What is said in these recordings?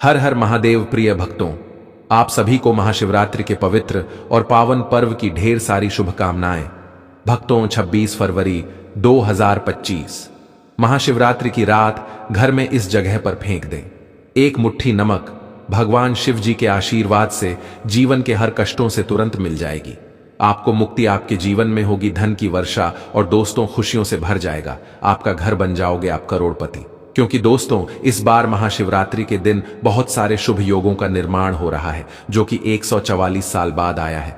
हर हर महादेव। प्रिय भक्तों, आप सभी को महाशिवरात्रि के पवित्र और पावन पर्व की ढेर सारी शुभकामनाएं। भक्तों, 26 फरवरी 2025 महाशिवरात्रि की रात घर में इस जगह पर फेंक दें एक मुट्ठी नमक। भगवान शिव जी के आशीर्वाद से जीवन के हर कष्टों से तुरंत मिल जाएगी। आपको मुक्ति, आपके जीवन में होगी धन की वर्षा और दोस्तों खुशियों से भर जाएगा। आपका घर बन जाओगे आप करोड़पति। क्योंकि दोस्तों, इस बार महाशिवरात्रि के दिन बहुत सारे शुभ योगों का निर्माण हो रहा है जो कि 144 साल बाद आया है।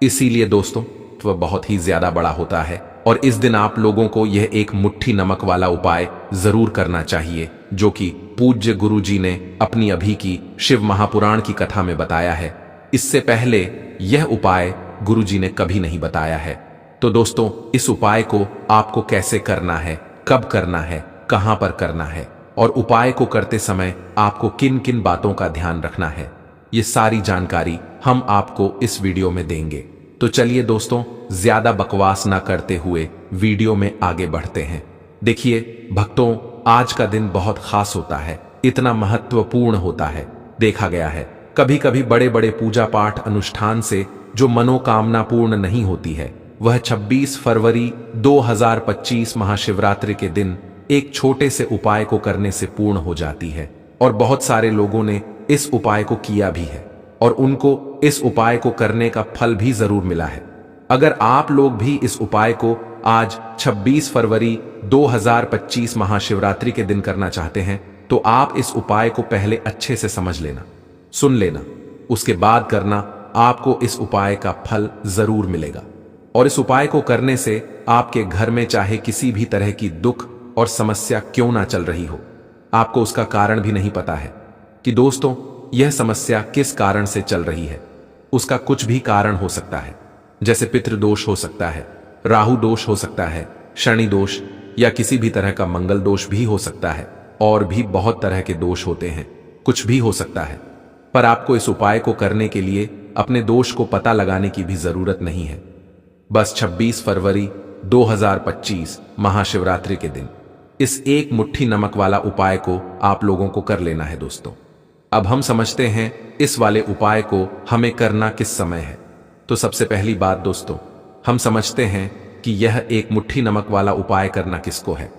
इसीलिए दोस्तों वह बहुत ही ज्यादा बड़ा होता है और इस दिन आप लोगों को यह एक मुट्ठी नमक वाला उपाय जरूर करना चाहिए जो कि पूज्य गुरु जी ने अपनी अभी की शिव महापुराण की कथा में बताया है। इससे पहले यह उपाय गुरु जी ने कभी नहीं बताया है। तो दोस्तों, इस उपाय को आपको कैसे करना है, कब करना है, कहां पर करना है और उपाय को करते समय आपको किन किन बातों का ध्यान रखना है, ये सारी जानकारी हम आपको इस वीडियो में देंगे। तो चलिए दोस्तों, ज्यादा बकवास ना करते हुए वीडियो में आगे बढ़ते हैं। देखिए भक्तों, आज का दिन बहुत खास होता है, इतना महत्वपूर्ण होता है। देखा गया है कभी कभी बड़े बड़े पूजा पाठ अनुष्ठान से जो मनोकामना पूर्ण नहीं होती है, वह 26 फरवरी 2025 महाशिवरात्रि के दिन एक छोटे से उपाय को करने से पूर्ण हो जाती है। और बहुत सारे लोगों ने इस उपाय को किया भी है और उनको इस उपाय को करने का फल भी जरूर मिला है। अगर आप लोग भी इस उपाय को आज 26 फरवरी 2025 महाशिवरात्रि के दिन करना चाहते हैं तो आप इस उपाय को पहले अच्छे से समझ लेना, सुन लेना, उसके बाद करना। आपको इस उपाय का फल जरूर मिलेगा और इस उपाय को करने से आपके घर में चाहे किसी भी तरह की दुख और समस्या क्यों ना चल रही हो, आपको उसका कारण भी नहीं पता है कि दोस्तों यह समस्या किस कारण से चल रही है। उसका कुछ भी कारण हो सकता है, जैसे पितृदोष हो सकता है, राहु दोष हो सकता है, शनि दोष या किसी भी तरह का मंगल दोष भी हो सकता है और भी बहुत तरह के दोष होते हैं, कुछ भी हो सकता है। पर आपको इस उपाय को करने के लिए अपने दोष को पता लगाने की भी जरूरत नहीं है। बस 26 फरवरी 2025 महाशिवरात्रि के दिन इस एक मुट्ठी नमक वाला उपाय को आप लोगों को कर लेना है। दोस्तों, अब हम समझते हैं इस वाले उपाय को हमें करना किस समय है। तो सबसे पहली बात दोस्तों, हम समझते हैं कि यह एक मुट्ठी नमक वाला उपाय करना किसको है।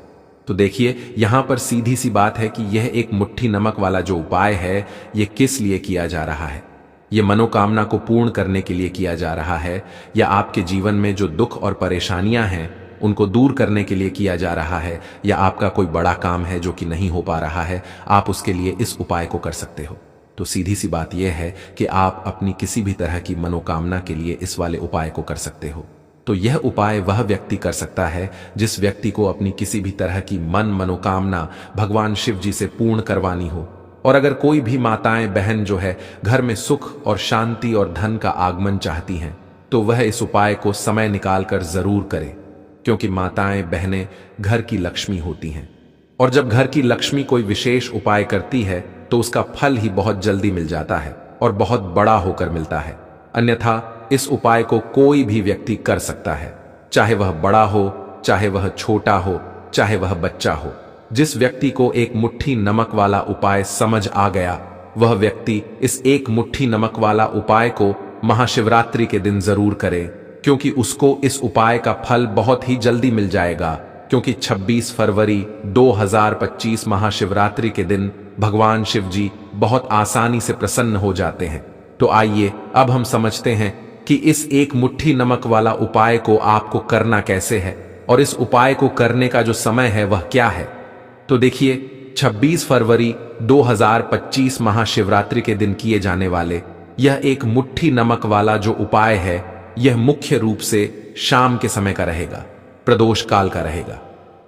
तो देखिए, यहां पर सीधी सी बात है कि यह एक मुट्ठी नमक वाला जो उपाय है यह किस लिए किया जा रहा है। यह मनोकामना को पूर्ण करने के लिए किया जा रहा है या आपके जीवन में जो दुख और परेशानियां हैं उनको दूर करने के लिए किया जा रहा है, या आपका कोई बड़ा काम है जो कि नहीं हो पा रहा है, आप उसके लिए इस उपाय को कर सकते हो। तो सीधी सी बात यह है कि आप अपनी किसी भी तरह की मनोकामना के लिए इस वाले उपाय को कर सकते हो। तो यह उपाय वह व्यक्ति कर सकता है जिस व्यक्ति को अपनी किसी भी तरह की मनोकामना भगवान शिव जी से पूर्ण करवानी हो। और अगर कोई भी माताएं बहन जो है घर में सुख और शांति और धन का आगमन चाहती हैं तो वह इस उपाय को समय निकालकर जरूर करे, क्योंकि माताएं बहनें घर की लक्ष्मी होती हैं और जब घर की लक्ष्मी कोई विशेष उपाय करती है तो उसका फल ही बहुत जल्दी मिल जाता है और बहुत बड़ा होकर मिलता है। अन्यथा इस उपाय को कोई भी व्यक्ति कर सकता है, चाहे वह बड़ा हो, चाहे वह छोटा हो, चाहे वह बच्चा हो। जिस व्यक्ति को एक मुट्ठी नमक वाला उपाय समझ आ गया वह व्यक्ति इस एक मुट्ठी नमक वाला उपाय को महाशिवरात्रि के दिन जरूर करे, क्योंकि उसको इस उपाय का फल बहुत ही जल्दी मिल जाएगा। क्योंकि 26 फरवरी 2025 महाशिवरात्रि के दिन भगवान शिव जी बहुत आसानी से प्रसन्न हो जाते हैं। तो आइए अब हम समझते हैं कि इस एक मुट्ठी नमक वाला उपाय को आपको करना कैसे है और इस उपाय को करने का जो समय है वह क्या है। तो देखिए, 26 फरवरी 2025 महाशिवरात्रि के दिन किए जाने वाले यह एक मुट्ठी नमक वाला जो उपाय है यह मुख्य रूप से शाम के समय का रहेगा, प्रदोष काल का रहेगा।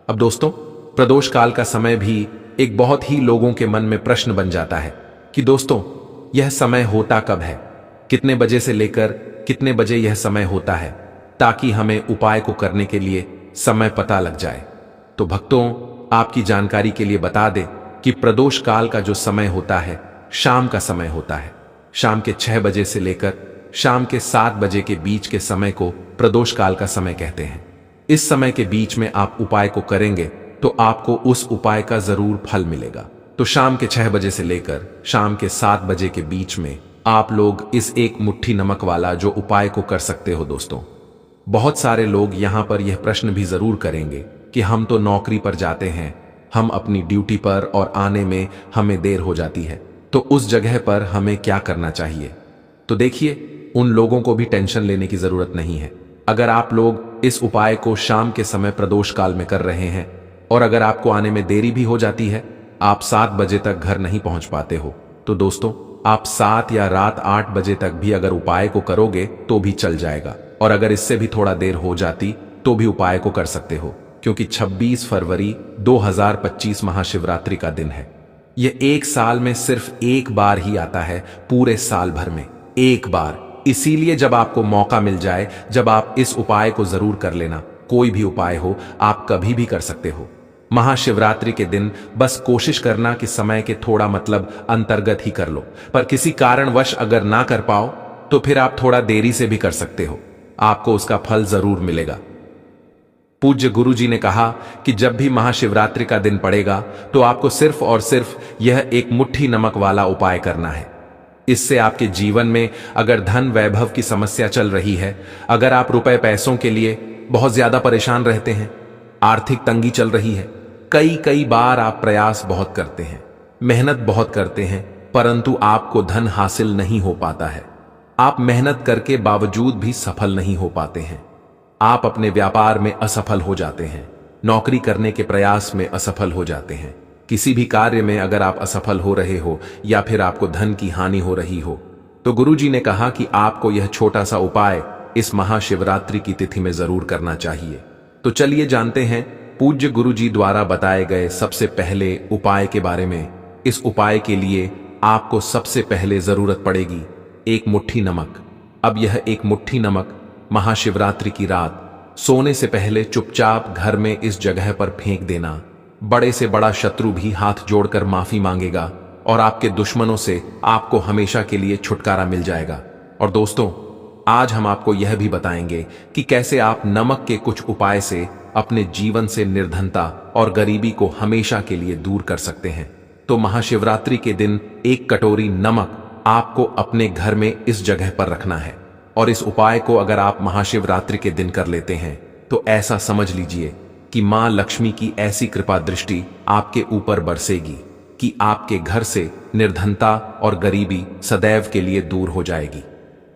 अब दोस्तों, प्रदोष काल का समय भी एक बहुत ही लोगों के मन में प्रश्न बन जाता है कि दोस्तों यह समय होता कब है, कितने बजे से लेकर कितने बजे यह समय होता है, ताकि हमें उपाय को करने के लिए समय पता लग जाए। तो भक्तों, आपकी जानकारी के लिए बता दें कि प्रदोष काल का जो समय होता है शाम का समय होता है। शाम के 6 बजे से लेकर शाम के 7 बजे के बीच के समय को प्रदोष काल का समय कहते हैं। इस समय के बीच में आप उपाय को करेंगे तो आपको उस उपाय का जरूर फल मिलेगा। तो शाम के 6 बजे से लेकर शाम के 7 बजे के बीच में आप लोग इस एक मुट्ठी नमक वाला जो उपाय को कर सकते हो दोस्तों। बहुत सारे लोग यहां पर यह प्रश्न भी जरूर करेंगे कि हम तो नौकरी पर जाते हैं, हम अपनी ड्यूटी पर और आने में हमें देर हो जाती है, तो उस जगह पर हमें क्या करना चाहिए। तो देखिए, उन लोगों को भी टेंशन लेने की जरूरत नहीं है। अगर आप लोग इस उपाय को शाम के समय प्रदोष काल में कर रहे हैं और अगर आपको आने में देरी भी हो जाती है, आप 7 बजे तक घर नहीं पहुंच पाते हो, तो दोस्तों आप 7 या रात 8 बजे तक भी अगर उपाय को करोगे तो भी चल जाएगा। और अगर इससे भी थोड़ा देर हो जाती तो भी उपाय को कर सकते हो, क्योंकि 26 फरवरी 2025 महाशिवरात्रि का दिन है। यह एक साल में सिर्फ एक बार ही आता है, पूरे साल भर में एक बार। इसीलिए जब आपको मौका मिल जाए, जब आप इस उपाय को जरूर कर लेना। कोई भी उपाय हो, आप कभी भी कर सकते हो। महाशिवरात्रि के दिन बस कोशिश करना कि समय के थोड़ा अंतर्गत ही कर लो, पर किसी कारणवश अगर ना कर पाओ तो फिर आप थोड़ा देरी से भी कर सकते हो, आपको उसका फल जरूर मिलेगा। पूज्य गुरुजी ने कहा कि जब भी महाशिवरात्रि का दिन पड़ेगा तो आपको सिर्फ और सिर्फ यह एक मुट्ठी नमक वाला उपाय करना है। इससे आपके जीवन में अगर धन वैभव की समस्या चल रही है, अगर आप रुपए पैसों के लिए बहुत ज्यादा परेशान रहते हैं, आर्थिक तंगी चल रही है, कई बार आप प्रयास बहुत करते हैं, मेहनत बहुत करते हैं, परंतु आपको धन हासिल नहीं हो पाता है, आप मेहनत करके बावजूद भी सफल नहीं हो पाते हैं, आप अपने व्यापार में असफल हो जाते हैं, नौकरी करने के प्रयास में असफल हो जाते हैं, किसी भी कार्य में अगर आप असफल हो रहे हो या फिर आपको धन की हानि हो रही हो, तो गुरुजी ने कहा कि आपको यह छोटा सा उपाय इस महाशिवरात्रि की तिथि में जरूर करना चाहिए। तो चलिए जानते हैं पूज्य गुरुजी द्वारा बताए गए सबसे पहले उपाय के बारे में। इस उपाय के लिए आपको सबसे पहले जरूरत पड़ेगी एक मुट्ठी नमक। अब यह एक मुट्ठी नमक महाशिवरात्रि की रात सोने से पहले चुपचाप घर में इस जगह पर फेंक देना। बड़े से बड़ा शत्रु भी हाथ जोड़कर माफी मांगेगा और आपके दुश्मनों से आपको हमेशा के लिए छुटकारा मिल जाएगा। और दोस्तों, आज हम आपको यह भी बताएंगे कि कैसे आप नमक के कुछ उपाय से अपने जीवन से निर्धनता और गरीबी को हमेशा के लिए दूर कर सकते हैं। तो महाशिवरात्रि के दिन एक कटोरी नमक आपको अपने घर में इस जगह पर रखना है। और इस उपाय को अगर आप महाशिवरात्रि के दिन कर लेते हैं तो ऐसा समझ लीजिए कि मां लक्ष्मी की ऐसी कृपा दृष्टि आपके ऊपर बरसेगी कि आपके घर से निर्धनता और गरीबी सदैव के लिए दूर हो जाएगी।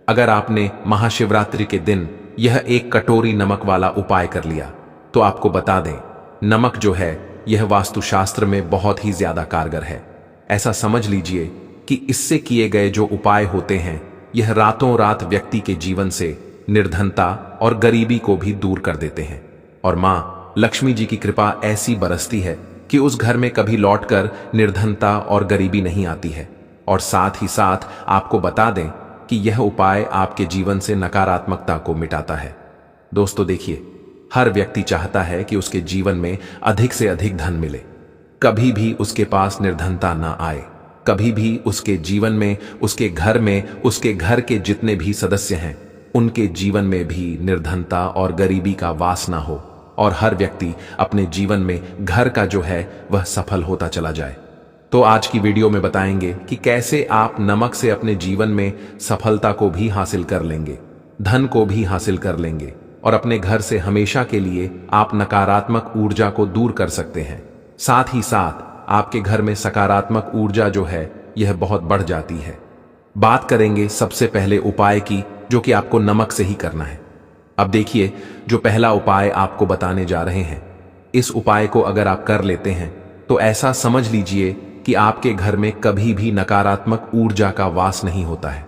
अगर आपने महाशिवरात्रि के दिन यह एक कटोरी नमक वाला उपाय कर लिया तो आपको बता दें, नमक जो है यह वास्तुशास्त्र में बहुत ही ज्यादा कारगर है। ऐसा समझ लीजिए कि इससे किए गए जो उपाय होते हैं यह रातों रात व्यक्ति के जीवन से निर्धनता और गरीबी को भी दूर कर देते हैं। और मां लक्ष्मी जी की कृपा ऐसी बरसती है कि उस घर में कभी लौटकर निर्धनता और गरीबी नहीं आती है। और साथ ही साथ आपको बता दें कि यह उपाय आपके जीवन से नकारात्मकता को मिटाता है। दोस्तों देखिए, हर व्यक्ति चाहता है कि उसके जीवन में अधिक से अधिक धन मिले, कभी भी उसके पास निर्धनता ना आए, कभी भी उसके जीवन में, उसके घर में, उसके घर के जितने भी सदस्य हैं उनके जीवन में भी निर्धनता और गरीबी का वास ना हो और हर व्यक्ति अपने जीवन में घर का जो है वह सफल होता चला जाए। तो आज की वीडियो में बताएंगे कि कैसे आप नमक से अपने जीवन में सफलता को भी हासिल कर लेंगे, धन को भी हासिल कर लेंगे और अपने घर से हमेशा के लिए आप नकारात्मक ऊर्जा को दूर कर सकते हैं। साथ ही साथ आपके घर में सकारात्मक ऊर्जा जो है यह बहुत बढ़ जाती है। बात करेंगे सबसे पहले उपाय की, जो कि आपको नमक से ही करना है। अब देखिए, जो पहला उपाय आपको बताने जा रहे हैं, इस उपाय को अगर आप कर लेते हैं तो ऐसा समझ लीजिए कि आपके घर में कभी भी नकारात्मक ऊर्जा का वास नहीं होता है।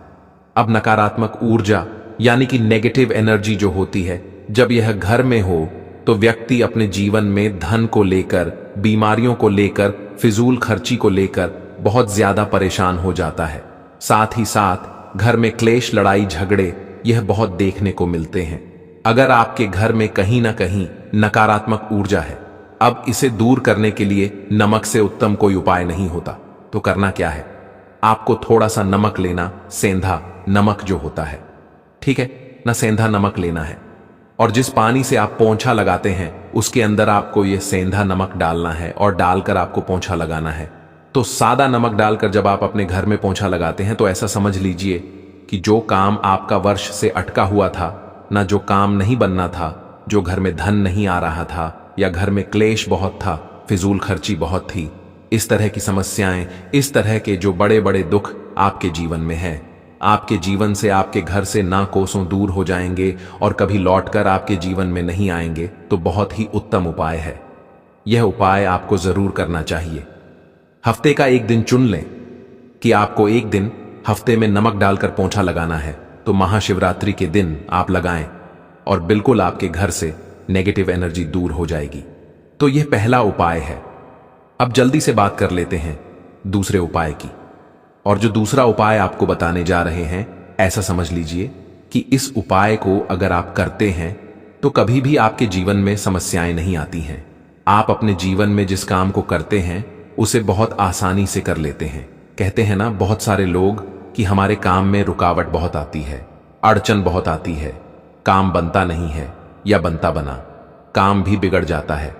अब नकारात्मक ऊर्जा यानी कि नेगेटिव एनर्जी जो होती है, जब यह घर में हो तो व्यक्ति अपने जीवन में धन को लेकर, बीमारियों को लेकर, फिजूल खर्ची को लेकर बहुत ज्यादा परेशान हो जाता है। साथ ही साथ घर में क्लेश, लड़ाई झगड़े यह बहुत देखने को मिलते हैं। अगर आपके घर में कहीं ना कहीं नकारात्मक ऊर्जा है, अब इसे दूर करने के लिए नमक से उत्तम कोई उपाय नहीं होता। तो करना क्या है, आपको थोड़ा सा नमक लेना, सेंधा नमक जो होता है, ठीक है ना, सेंधा नमक लेना है और जिस पानी से आप पोंछा लगाते हैं उसके अंदर आपको यह सेंधा नमक डालना है और डालकर आपको पोंछा लगाना है। तो सादा नमक डालकर जब आप अपने घर में पोंछा लगाते हैं तो ऐसा समझ लीजिए कि जो काम आपका वर्ष से अटका हुआ था, ना जो काम नहीं बनना था, जो घर में धन नहीं आ रहा था या घर में क्लेश बहुत था, फिजूल खर्ची बहुत थी, इस तरह की समस्याएं, इस तरह के जो बड़े बड़े दुख आपके जीवन में है, आपके जीवन से, आपके घर से ना कोसों दूर हो जाएंगे और कभी लौटकर आपके जीवन में नहीं आएंगे। तो बहुत ही उत्तम उपाय है। यह उपाय आपको जरूर करना चाहिए। हफ्ते का एक दिन चुन लें कि आपको एक दिन हफ्ते में नमक डालकर पोंछा लगाना है, तो महाशिवरात्रि के दिन आप लगाएं और बिल्कुल आपके घर से नेगेटिव एनर्जी दूर हो जाएगी। तो यह पहला उपाय है। अब जल्दी से बात कर लेते हैं दूसरे उपाय की। और जो दूसरा उपाय आपको बताने जा रहे हैं, ऐसा समझ लीजिए कि इस उपाय को अगर आप करते हैं तो कभी भी आपके जीवन में समस्याएं नहीं आती हैं। आप अपने जीवन में जिस काम को करते हैं उसे बहुत आसानी से कर लेते हैं। कहते हैं ना बहुत सारे लोग कि हमारे काम में रुकावट बहुत आती है, अड़चन बहुत आती है, काम बनता नहीं है या बनता बना काम भी बिगड़ जाता है।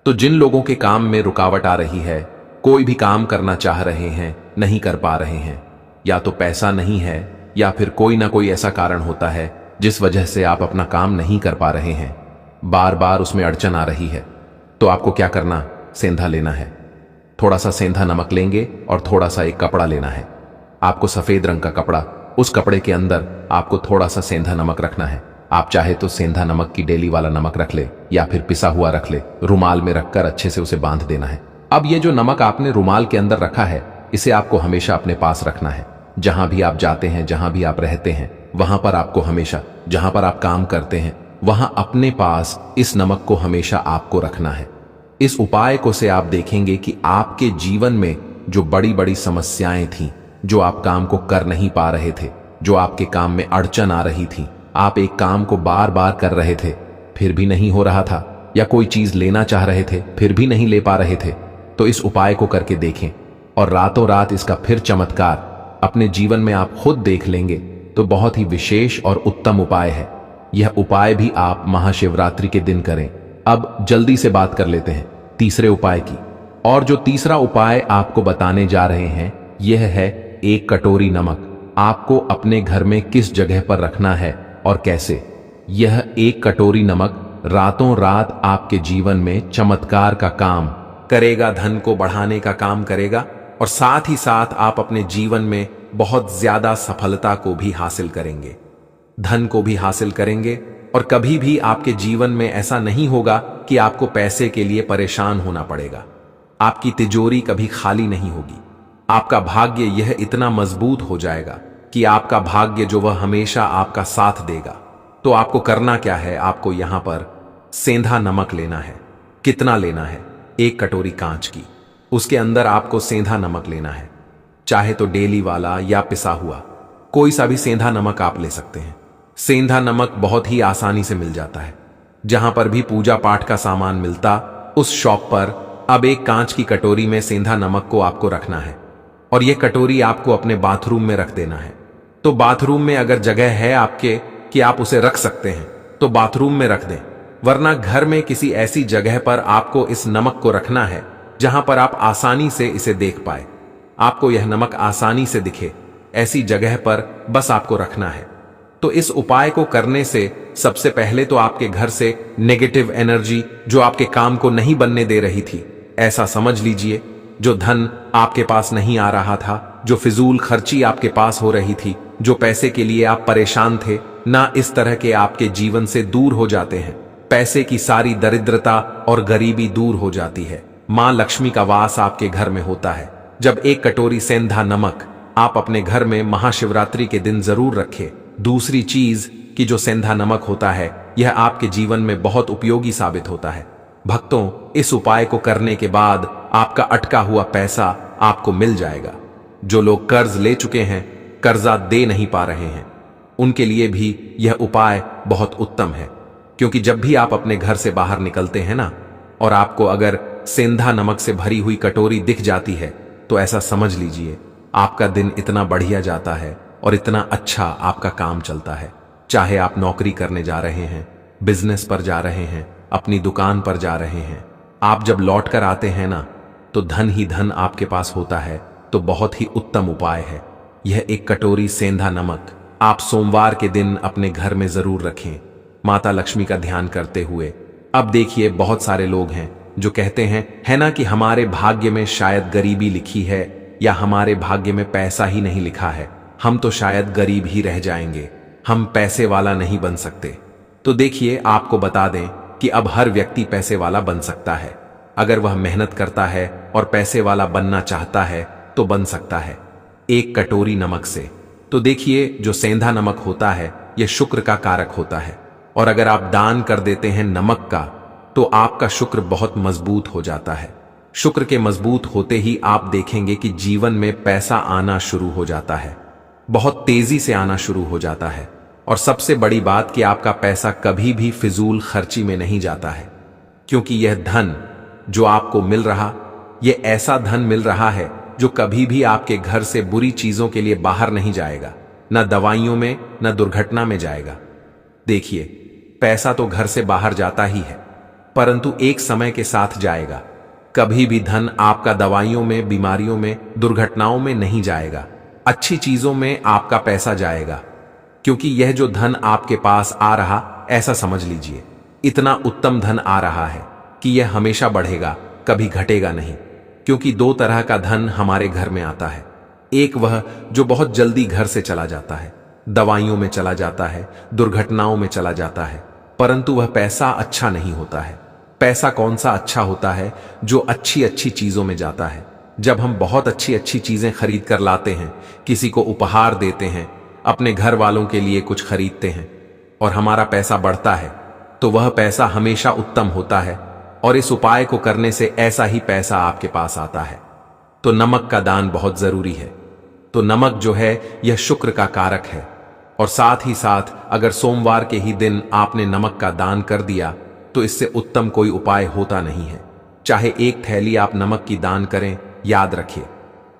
तो जिन लोगों के काम में रुकावट आ रही है, कोई भी काम करना चाह रहे हैं, नहीं कर पा रहे हैं, या तो पैसा नहीं है या फिर कोई ना कोई ऐसा कारण होता है जिस वजह से आप अपना काम नहीं कर पा रहे हैं, बार बार उसमें अड़चन आ रही है, तो आपको क्या करना, सेंधा लेना है। थोड़ा सा सेंधा नमक लेंगे और थोड़ा सा एक कपड़ा लेना है। आपको सफेद रंग का कपड़ा, उस कपड़े के अंदर आपको थोड़ा सा सेंधा नमक रखना है। आप चाहे तो सेंधा नमक की डेली वाला नमक रख ले या फिर पिसा हुआ रख ले। रुमाल में रखकर अच्छे से उसे बांध देना है। अब ये जो नमक आपने रुमाल के अंदर रखा है, इसे आपको हमेशा अपने पास रखना है। जहां भी आप जाते हैं, जहां भी आप रहते हैं, वहां पर आपको हमेशा, जहां पर आप काम करते हैं, वहां अपने पास इस नमक को हमेशा आपको रखना है। इस उपाय को से आप देखेंगे कि आपके जीवन में जो बड़ी बड़ी समस्याएं थी, जो आप काम को कर नहीं पा रहे थे, जो आपके काम में अड़चन आ रही थी, आप एक काम को बार बार कर रहे थे फिर भी नहीं हो रहा था, या कोई चीज लेना चाह रहे थे फिर भी नहीं ले पा रहे थे, तो इस उपाय को करके देखें और रातों रात इसका फिर चमत्कार अपने जीवन में आप खुद देख लेंगे। तो बहुत ही विशेष और उत्तम उपाय है। यह उपाय भी आप महाशिवरात्रि के दिन करें। अब जल्दी से बात कर लेते हैं तीसरे उपाय की। और जो तीसरा उपाय आपको बताने जा रहे हैं, यह है 1 कटोरी नमक। आपको अपने घर में किस जगह पर रखना है और कैसे। यह 1 कटोरी नमक रातों रात आपके जीवन में चमत्कार का काम करेगा, धन को बढ़ाने का काम करेगा, और साथ ही साथ आप अपने जीवन में बहुत ज्यादा सफलता को भी हासिल करेंगे, धन को भी हासिल करेंगे, और कभी भी आपके जीवन में ऐसा नहीं होगा कि आपको पैसे के लिए परेशान होना पड़ेगा। आपकी तिजोरी कभी खाली नहीं होगी। आपका भाग्य यह इतना मजबूत हो जाएगा कि आपका भाग्य जो वह हमेशा आपका साथ देगा। तो आपको करना क्या है, आपको यहां पर सेंधा नमक लेना है। कितना लेना है, 1 कटोरी कांच की, उसके अंदर आपको सेंधा नमक लेना है। चाहे तो डेली वाला या पिसा हुआ, कोई सा भी सेंधा नमक आप ले सकते हैं। सेंधा नमक बहुत ही आसानी से मिल जाता है। जहां पर भी पूजा पाठ का सामान मिलता, उस शॉप पर अब 1 कांच की कटोरी में सेंधा नमक को आपको रखना है, और यह कटोरी आपको अपने बाथरूम में रख देना है। तो बाथरूम में अगर जगह है आपके कि आप उसे रख सकते हैं तो बाथरूम में रख दें, वरना घर में किसी ऐसी जगह पर आपको इस नमक को रखना है जहां पर आप आसानी से इसे देख पाए, आपको यह नमक आसानी से दिखे, ऐसी जगह पर बस आपको रखना है। तो इस उपाय को करने से सबसे पहले तो आपके घर से नेगेटिव एनर्जी जो आपके काम को नहीं बनने दे रही थी, ऐसा समझ लीजिए, जो धन आपके पास नहीं आ रहा था, जो फिजूल खर्ची आपके पास हो रही थी, जो पैसे के लिए आप परेशान थे ना, इस तरह के आपके जीवन से दूर हो जाते हैं। पैसे की सारी दरिद्रता और गरीबी दूर हो जाती है। मां लक्ष्मी का वास आपके घर में होता है। जब 1 कटोरी सेंधा नमक आप अपने घर में महाशिवरात्रि के दिन जरूर रखें। दूसरी चीज कि जो सेंधा नमक होता है, यह आपके जीवन में बहुत उपयोगी साबित होता है। भक्तों, इस उपाय को करने के बाद आपका अटका हुआ पैसा आपको मिल जाएगा। जो लोग कर्ज ले चुके हैं, कर्जा दे नहीं पा रहे हैं, उनके लिए भी यह उपाय बहुत उत्तम है। क्योंकि जब भी आप अपने घर से बाहर निकलते हैं ना, और आपको अगर सेंधा नमक से भरी हुई कटोरी दिख जाती है, तो ऐसा समझ लीजिए आपका दिन इतना बढ़िया जाता है और इतना अच्छा आपका काम चलता है। चाहे आप नौकरी करने जा रहे हैं, बिजनेस पर जा रहे हैं, अपनी दुकान पर जा रहे हैं, आप जब लौट कर आते हैं ना, तो धन ही धन आपके पास होता है, तो बहुत ही उत्तम उपाय है। यह एक कटोरी सेंधा नमक आप सोमवार के दिन अपने घर में जरूर रखें, माता लक्ष्मी का ध्यान करते हुए। अब देखिए, बहुत सारे लोग हैं जो कहते हैं है ना कि हमारे भाग्य में शायद गरीबी लिखी है, या हमारे भाग्य में पैसा ही नहीं लिखा है, हम तो शायद गरीब ही रह जाएंगे, हम पैसे वाला नहीं बन सकते। तो देखिए, आपको बता दें कि अब हर व्यक्ति पैसे वाला बन सकता है। अगर वह मेहनत करता है और पैसे वाला बनना चाहता है तो बन सकता है, एक कटोरी नमक से। तो देखिए, जो सेंधा नमक होता है यह शुक्र का कारक होता है, और अगर आप दान कर देते हैं नमक का तो आपका शुक्र बहुत मजबूत हो जाता है। शुक्र के मजबूत होते ही आप देखेंगे कि जीवन में पैसा आना शुरू हो जाता है, बहुत तेजी से आना शुरू हो जाता है। और सबसे बड़ी बात कि आपका पैसा कभी भी फिजूल खर्ची में नहीं जाता है, क्योंकि यह धन जो आपको मिल रहा, यह ऐसा धन मिल रहा है जो कभी भी आपके घर से बुरी चीजों के लिए बाहर नहीं जाएगा, न दवाइयों में न दुर्घटना में जाएगा। देखिए, पैसा तो घर से बाहर जाता ही है, परंतु एक समय के साथ जाएगा। कभी भी धन आपका दवाइयों में, बीमारियों में, दुर्घटनाओं में नहीं जाएगा, अच्छी चीजों में आपका पैसा जाएगा। क्योंकि यह जो धन आपके पास आ रहा, ऐसा समझ लीजिए, इतना उत्तम धन आ रहा है कि यह हमेशा बढ़ेगा, कभी घटेगा नहीं। क्योंकि दो तरह का धन हमारे घर में आता है, एक वह जो बहुत जल्दी घर से चला जाता है, दवाइयों में चला जाता है, दुर्घटनाओं में चला जाता है, परंतु वह पैसा अच्छा नहीं होता है। पैसा कौन सा अच्छा होता है? जो अच्छी अच्छी चीजों में जाता है। जब हम बहुत अच्छी अच्छी चीजें खरीद कर लाते हैं, किसी को उपहार देते हैं, अपने घर वालों के लिए कुछ खरीदते हैं, और हमारा पैसा बढ़ता है, तो वह पैसा हमेशा उत्तम होता है, और इस उपाय को करने से ऐसा ही पैसा आपके पास आता है। तो नमक का दान बहुत जरूरी है। तो नमक जो है यह शुक्र का कारक है, और साथ ही साथ अगर सोमवार के ही दिन आपने नमक का दान कर दिया तो इससे उत्तम कोई उपाय होता नहीं है। चाहे एक थैली आप नमक की दान करें, याद रखिए,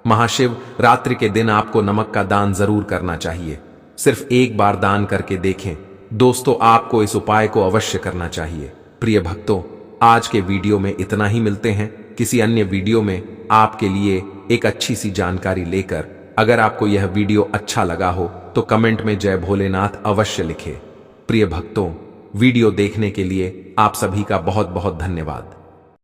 महाशिव रात्रि के दिन आपको नमक का दान जरूर करना चाहिए। सिर्फ एक बार दान करके देखें। दोस्तों, आपको इस उपाय को अवश्य करना चाहिए। प्रिय भक्तों, आज के वीडियो में इतना ही। मिलते हैं किसी अन्य वीडियो में आपके लिए एक अच्छी सी जानकारी लेकर। अगर आपको यह वीडियो अच्छा लगा हो तो कमेंट में जय भोलेनाथ अवश्य लिखें। प्रिय भक्तों, वीडियो देखने के लिए आप सभी का बहुत बहुत धन्यवाद।